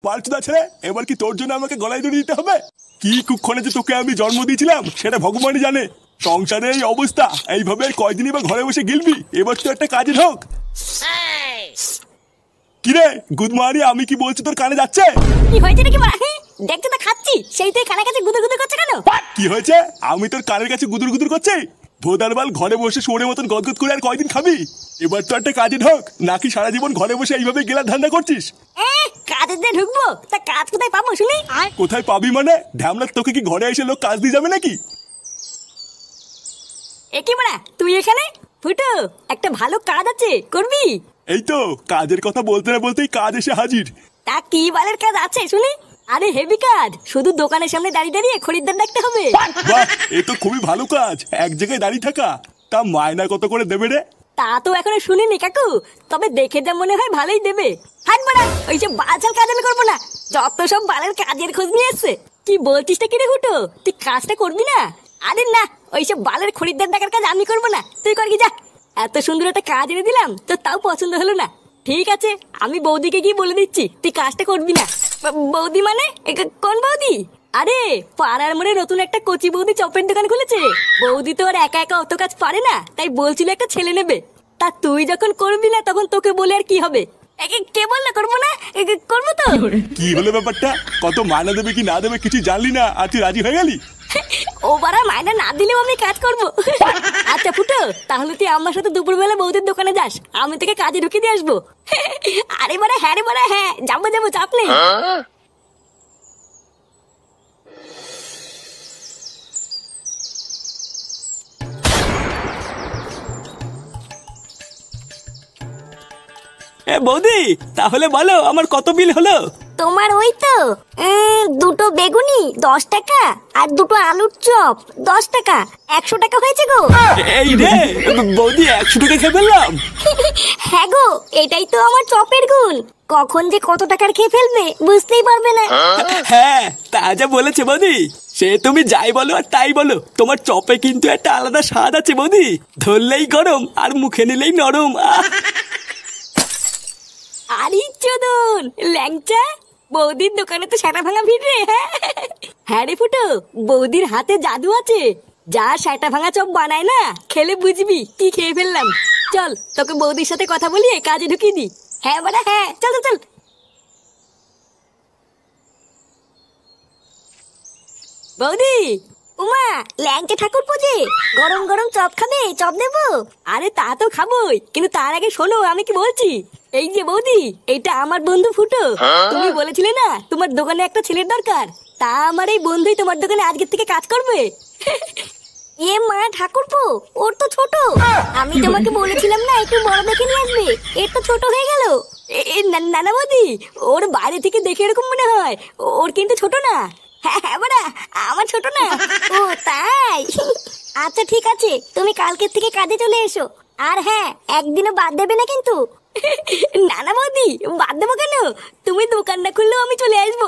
পাল্টুদা ছেলে, এবার কি তোর জন্য আমাকে গলায় দড়ি দিতে হবে? কি কুক্ষণে যে তোকে আমি জন্ম দিয়েছিলাম সেটা ভগবানই জানে। সংসারে এই অবস্থা, এইভাবে কয়দিনই বা ঘরে বসে গিলবি? এবার তো একটা কাজে ঢোক। কিরে গুদমারি, আমি কি বলছি তোর কানে যাচ্ছে? কি হয়েছে নাকি বড়া? দেখতে তো খাচ্ছি, সেই তুই কানের কাছে গুদুর গুদুর করছে কেন? কি হয়েছে? আমি তোর কানের কাছে গুদুর গুদুর করছি? ভোদারবাল, ঘরে বসে শুয়োরের মতন গদগদ করে আর কয়দিন খাবি? এবার তো একটা কাজে ঢোক, নাকি সারা জীবন ঘরে বসে এইভাবে গেলার ধান্দা করছিস? কাজে দিয়ে ঢুকবো, তা কাজ কোথায় পাবো শুনি? কোথায় পাবি মানে? ঢ্যামলা, তোকে কি ঘরে এসে লোক কাজ দিয়ে যাবে নাকি? এ কি বড়া, তুই এখানে? ফুটো, একটা ভালো কাজ আছে, করবি? এই তো কাজের কথা বলতে না বলতেই কাজ এসে হাজির। তা কি বালের কাজ আছে শুনি? আরে হেভি কাজ, শুধু দোকানের সামনে দাঁড়িয়ে দাঁড়িয়ে খরিদ্দার ডাকতে হবে। বাহ, এ তো খুবই ভালো কাজ, এক জায়গায় দাঁড়িয়ে থাকা। তা মায়না কত করে দেবে রে? তা তো এখনো শুনিনি কাকু, তবে দেখে যা মনে হয় ভালোই দেবে। হাট বড়া, ওইসব বাচাল কাজ আমি করবো না। যত সব বালের কাজের খোঁজ নিয়ে এসছে। কি বলছিস কি রে হুটো, তুই কাজটা করবি না? আরে না, ওইসব বালের খরিদ্দার ডাকার কাজ আমি করবো না, তুই করবি যা। এত সুন্দর একটা কাজ এনে দিলাম, তো তাও পছন্দ হলো না। ঠিক আছে, আমি বৌদিকে গিয়ে বলে দিচ্ছি তুই কাজটা করবি না। বৌদি মানে কোন বৌদি? আরে পাড়ার মোড়ে নতুন একটা কচি বৌদি চপের দোকান খুলেছে। বৌদি তো আর একা একা অত কাজ পারে না, তাই বলছিল একটা ছেলে নেবে। তা তুই যখন করবি না, তখন তোকে বলে আর কি হবে? কে বললো করবো না? করবো তো। কি হলো ব্যাপারটা? কত মায়না দেবে কি না দেবে কিছু জানলি না, আর তুই রাজি হয়ে গেলি? ও বাড়া, মায়না না দিলেও আমি কাজ করবো। আচ্ছা ফুটো, তাহলে তুই আমার সাথে দুপুরবেলা বৌদির দোকানে যাস, আমি তোকে কাজে ঢুকিয়ে দিয়ে আসবো। আরে বাড়া, হ্যাঁ রে বাড়া, হ্যাঁ যাবো যাবো, চাপ নেই। বৌদি, তাহলে বলো আমার কত বিল হলো? তোমার ওই তো দুটো বেগুনি 10 টাকা, আর দুটো আলুর চপ 10 টাকা, 100 টাকা হয়েছে গো। এই রে বৌদি, 100 টাকা খেয়ে ফেললাম। হ্যাঁ গো, এটাই তো আমার চপের গুণ। কখন যে কত টাকার খেয়ে ফেলবে বুঝতেই পারবে না। হ্যাঁ, তা যা বলেছে বৌদি। সে তুমি যাই বলো আর তাই বলো, তোমার চপে কিন্তু একটা আলাদা স্বাদ আছে বৌদি। ধরলেই গরম আর মুখে নিলেই নরম। আরে চোদন ল্যাংচা, বৌদির দোকানে তো সেটা ভাঙা ভিড় রে। হ্যাঁ রে ফুটো, বৌদির হাতে জাদু আছে। যা সেটা ভাঙা চপ বানায় না, খেলে বুঝবি কি খেয়ে ফেললাম। চল তোকে বৌদির সাথে কথা বলিয়ে কাজে ঢুকিয়ে দি। হ্যাঁ বাড়া হ্যাঁ, চল চল চল। বৌদি, উমা, ল্যাংচা ঠাকুর পুজে গরম গরম চপ খাবে? চপ দেবো? আরে তা তো খাবোই, কিন্তু তার আগে শোনো আমি কি বলছি। এই যে বৌদি, এইটা আমার বন্ধু ফুটো। তুমি বলেছিলে না তোমার দোকানে একটা ছেলের দরকার, তা আমার এই বন্ধুই তোমার দোকানে আজকের থেকে কাজ করবে। এ মা ঠাকুরপো, ওর তো ছোট। আমি তোমাকে বলেছিলাম না একটু বড় দেখে নিয়ে আসবে, এর তো ছোট হয়ে গেল। না না বৌদি, ওর বাইরে থেকে দেখে এরকম মনে হয়, ওর কিন্তু ছোট না। হ্যাঁ বাড়া, আমার ছোট না। ও তাই? আচ্ছা ঠিক আছে, তুমি কালকের থেকে কাজে চলে এসো। আর হ্যাঁ, একদিনও বাদ দেবে না কিন্তু। না না বৌদি, বাদ দেবো কেন? তুমি দোকান না খুললেও আমি চলে আসবো।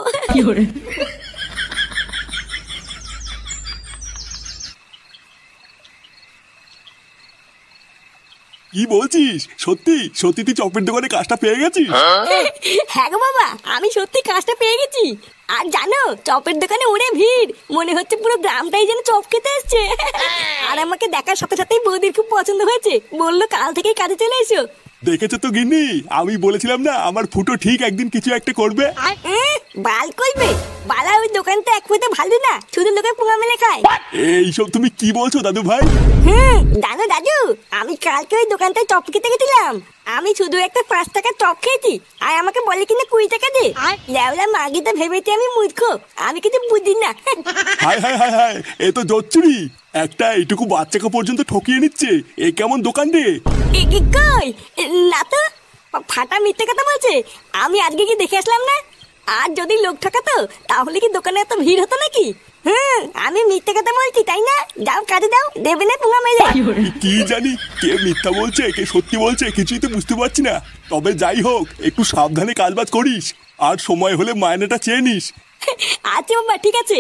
কি বলছিস? সত্যি সত্যি তুই চপের দোকানে কাজটা পেয়ে গেছিস? হ্যাঁ গো বাবা, আমি সত্যি কাজটা পেয়ে গেছি। আর জানো, চপের দোকানে ওরে ভিড়, মনে হচ্ছে পুরো গ্রামটাই যেন চপ খেতে এসছে। আর আমাকে দেখার সাথে সাথেই বৌদির খুব পছন্দ হয়েছে, বললো কাল থেকেই কাজে চলে এসো। দেখেছো তো গিন্নি, আমি বলেছিলাম না আমার ফুটো ঠিক একদিন কিছু একটা করবে। বাল করবে? বালা ওই দোকানটা এক পেতে ভালো না, শুধু লোকে পোঙা মেলে খায়। এইসব তুমি কি বলছো দাদু ভাই? জানো দাদু, আমি কালকে ওই দোকানটায় চপ খেতে গেছিলাম। আমি শুধু একটা 5 টাকার চপ খেয়েছি, আর আমাকে বলে কিনা 20 টাকা দে। লেওলা মাগি তো ভেবেছি আমি মূর্খ, আমি কিছু বুঝি না। হায় হায় হায় হায়, এ তো জচ্চুরি। একটা এইটুকু বাচ্চাকে পর্যন্ত ঠকিয়ে নিচ্ছে, এ কেমন দোকান রে? কই না তো, ফাটা মিথ্যে কথা বলছে। আমি আজকে কি দেখে আসলাম না? আর যদি লোক ঠকাতো তাহলে কি দোকানে এত ভিড় হতো নাকি? আমি মিথ্যে কথা বলছি তাই না? যাও কাজে দাও, দেবে না পোঙা মেলে। কি জানি কে মিথ্যা বলছে কে সত্যি বলছে কিছুই তো বুঝতে পারছি না। তবে যাই হোক, একটু সাবধানে কাজবাজ করিস, আর সময় হলে মায়নাটা চেয়ে নিস। আচ্ছা বাবা, ঠিক আছে।